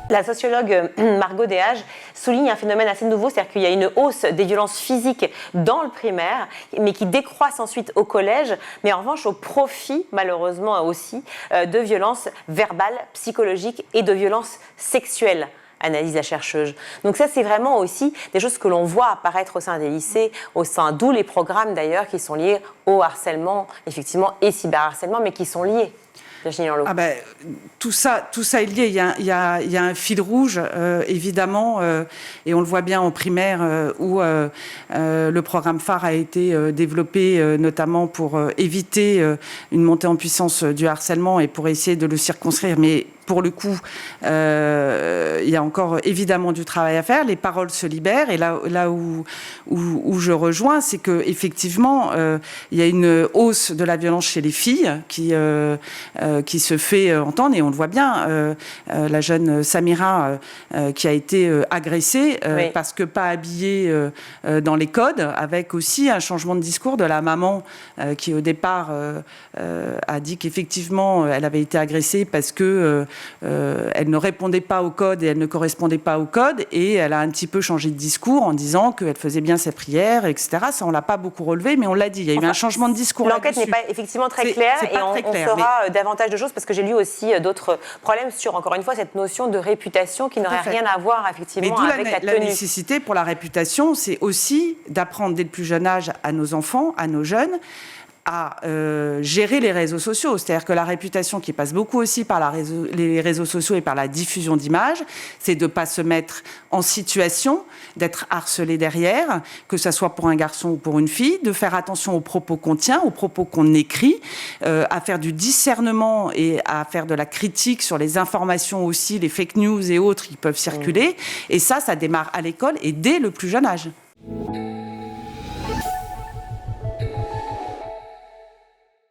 La sociologue Margot Dehache souligne un phénomène assez nouveau, c'est-à-dire qu'il y a une hausse des violences physiques dans le primaire, mais qui décroissent ensuite au collège, mais en revanche au profit, malheureusement aussi, de violences verbales, psychologiques et de violences sexuelles. Analyse la chercheuse. Donc ça, c'est vraiment aussi des choses que l'on voit apparaître au sein des lycées, d'où les programmes d'ailleurs qui sont liés au harcèlement, effectivement, et cyberharcèlement, mais qui sont liés. Ah ben, tout ça est lié. Il y a un fil rouge, évidemment, et on le voit bien en primaire, où le programme phare a été développé notamment pour éviter une montée en puissance du harcèlement et pour essayer de le circonscrire. Mais pour le coup, il y a encore évidemment du travail à faire. Les paroles se libèrent. Et là où je rejoins, c'est qu'effectivement, il y a une hausse de la violence chez les filles qui se fait entendre. Et on le voit bien, la jeune Samira qui a été agressée oui. parce que pas habillée dans les codes, avec aussi un changement de discours de la maman qui, au départ, a dit qu'effectivement, elle avait été agressée parce que elle ne répondait pas au code et elle ne correspondait pas au code, et elle a un petit peu changé de discours en disant qu'elle faisait bien ses prières, etc. Ça, on l'a pas beaucoup relevé, mais on l'a dit. Il y a eu un changement de discours. L'enquête n'est pas effectivement très claire, et on saura davantage de choses, parce que j'ai lu aussi d'autres problèmes sur, encore une fois, cette notion de réputation qui n'aurait rien à voir effectivement avec la tenue. La nécessité pour la réputation, c'est aussi d'apprendre dès le plus jeune âge à nos enfants, à nos jeunes, à gérer les réseaux sociaux. C'est-à-dire que la réputation qui passe beaucoup aussi par les réseaux sociaux et par la diffusion d'images, c'est de ne pas se mettre en situation d'être harcelé derrière, que ce soit pour un garçon ou pour une fille, de faire attention aux propos qu'on tient, aux propos qu'on écrit, à faire du discernement et à faire de la critique sur les informations aussi, les fake news et autres qui peuvent circuler. Et ça démarre à l'école et dès le plus jeune âge.